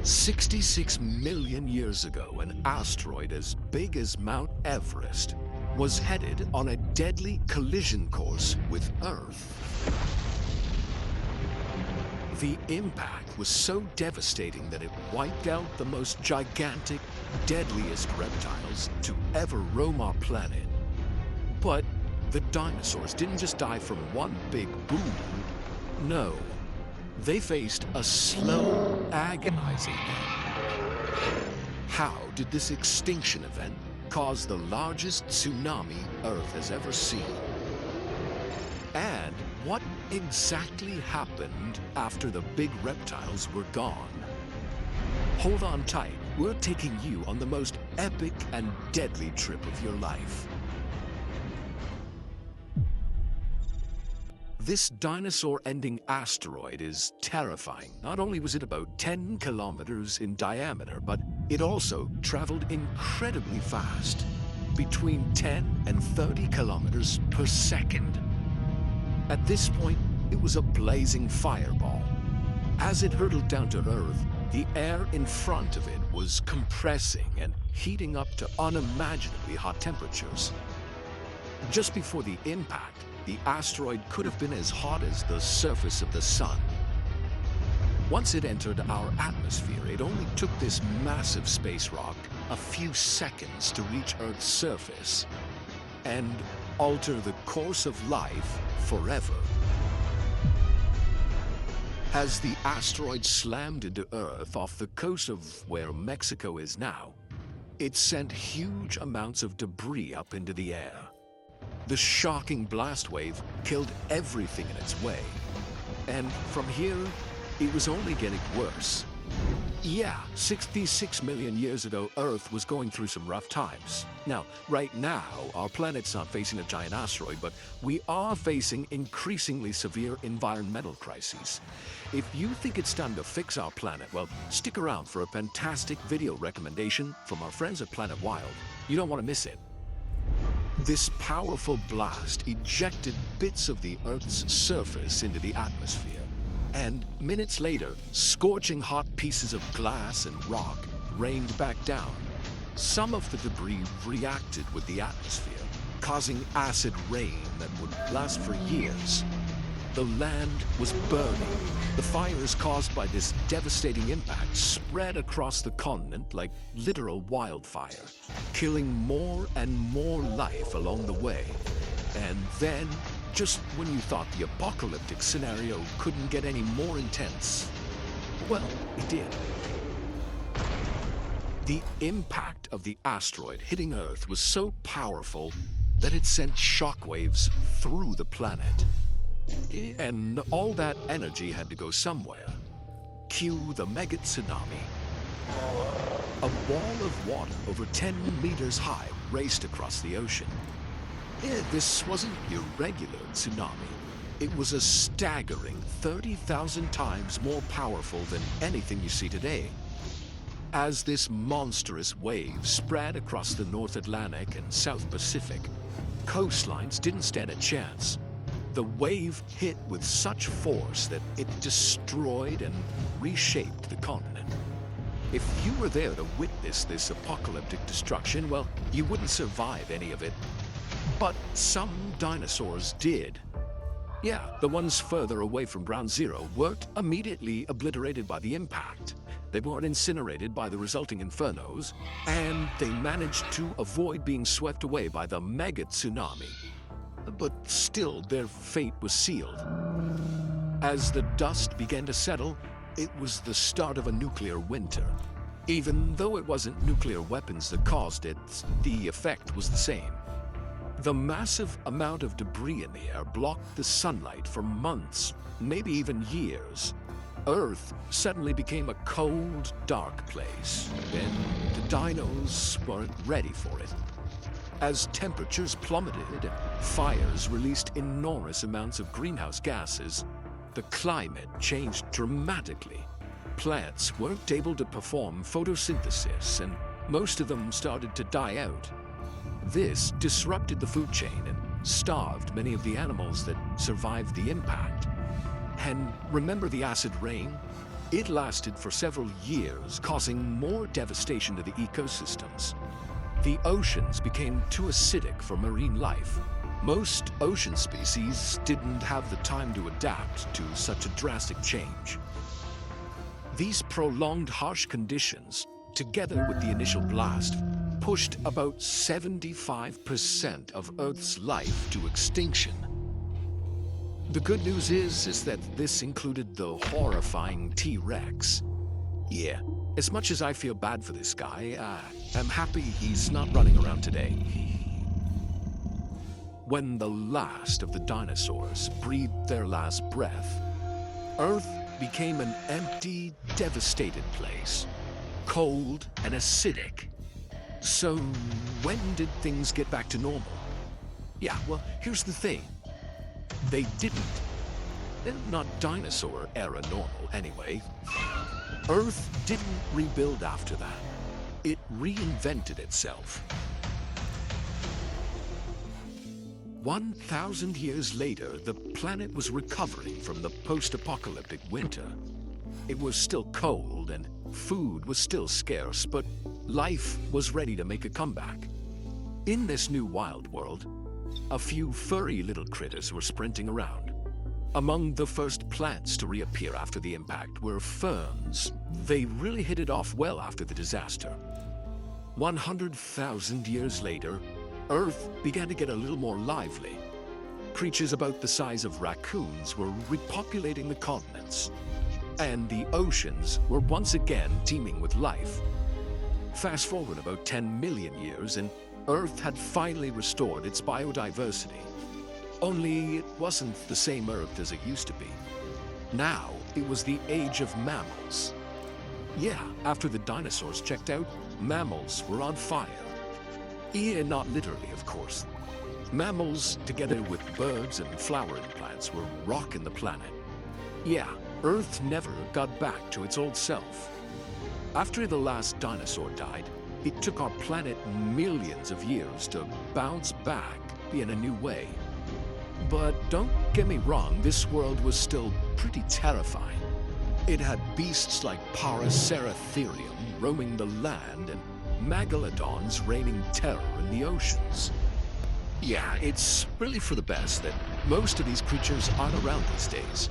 66 million years ago, an asteroid as big as Mount Everest was headed on a deadly collision course with Earth. The impact was so devastating that it wiped out the most gigantic, deadliest reptiles to ever roam our planet. But the dinosaurs didn't just die from one big boom. No, they faced a slow, agonizing end. How did this extinction event cause the largest tsunami Earth has ever seen? And what exactly happened after the big reptiles were gone? Hold on tight, we're taking you on the most epic and deadly trip of your life. This dinosaur-ending asteroid is terrifying. Not only was it about 10 kilometers in diameter, but it also traveled incredibly fast, between 10 and 30 kilometers per second. At this point, it was a blazing fireball. As it hurtled down to Earth, the air in front of it was compressing and heating up to unimaginably hot temperatures. Just before the impact, the asteroid could have been as hot as the surface of the sun. Once it entered our atmosphere, it only took this massive space rock a few seconds to reach Earth's surface and alter the course of life forever. As the asteroid slammed into Earth off the coast of where Mexico is now, it sent huge amounts of debris up into the air. The shocking blast wave killed everything in its way. And from here, it was only getting worse. Yeah, 66 million years ago, Earth was going through some rough times. Now, right now, our planet's not facing a giant asteroid, but we are facing increasingly severe environmental crises. If you think it's time to fix our planet, well, stick around for a fantastic video recommendation from our friends at Planet Wild. You don't want to miss it. This powerful blast ejected bits of the Earth's surface into the atmosphere. And minutes later, scorching hot pieces of glass and rock rained back down. Some of the debris reacted with the atmosphere, causing acid rain that would last for years. The land was burning. The fires caused by this devastating impact spread across the continent like literal wildfire, killing more and more life along the way. And then, just when you thought the apocalyptic scenario couldn't get any more intense, well, it did. The impact of the asteroid hitting Earth was so powerful that it sent shockwaves through the planet. And all that energy had to go somewhere. Cue the mega tsunami. A wall of water over 10 meters high raced across the ocean. This wasn't your regular tsunami. It was a staggering 30,000 times more powerful than anything you see today. As this monstrous wave spread across the North Atlantic and South Pacific, coastlines didn't stand a chance. The wave hit with such force that it destroyed and reshaped the continent. If you were there to witness this apocalyptic destruction, well, you wouldn't survive any of it. But some dinosaurs did. Yeah, the ones further away from ground zero weren't immediately obliterated by the impact. They weren't incinerated by the resulting infernos, and they managed to avoid being swept away by the mega tsunami. But still, their fate was sealed. As the dust began to settle, it was the start of a nuclear winter. Even though it wasn't nuclear weapons that caused it, the effect was the same. The massive amount of debris in the air blocked the sunlight for months, maybe even years. Earth suddenly became a cold, dark place, and the dinos weren't ready for it. As temperatures plummeted and fires released enormous amounts of greenhouse gases, the climate changed dramatically. Plants weren't able to perform photosynthesis, and most of them started to die out. This disrupted the food chain and starved many of the animals that survived the impact. And remember the acid rain? It lasted for several years, causing more devastation to the ecosystems. The oceans became too acidic for marine life. Most ocean species didn't have the time to adapt to such a drastic change. These prolonged harsh conditions, together with the initial blast, pushed about 75% of Earth's life to extinction. The good news is that this included the horrifying T-Rex. Yeah, as much as I feel bad for this guy, I'm happy he's not running around today. When the last of the dinosaurs breathed their last breath, Earth became an empty, devastated place, cold and acidic. So, when did things get back to normal? Yeah, well, here's the thing. They didn't. Not dinosaur era normal, anyway. Earth didn't rebuild after that. It reinvented itself. 1,000 years later, the planet was recovering from the post-apocalyptic winter. It was still cold and food was still scarce, but life was ready to make a comeback. In this new wild world, a few furry little critters were sprinting around. Among the first plants to reappear after the impact were ferns. They really hit it off well after the disaster. 100,000 years later, Earth began to get a little more lively. Creatures about the size of raccoons were repopulating the continents, and the oceans were once again teeming with life. Fast forward about 10 million years, and Earth had finally restored its biodiversity. Only it wasn't the same Earth as it used to be. Now, it was the age of mammals. Yeah, after the dinosaurs checked out, mammals were on fire. Yeah, not literally, of course. Mammals, together with birds and flowering plants, were rocking the planet. Yeah, Earth never got back to its old self. After the last dinosaur died, it took our planet millions of years to bounce back in a new way. But don't get me wrong, this world was still pretty terrifying. It had beasts like Paraceratherium roaming the land and megalodons raining terror in the oceans. Yeah, it's really for the best that most of these creatures aren't around these days.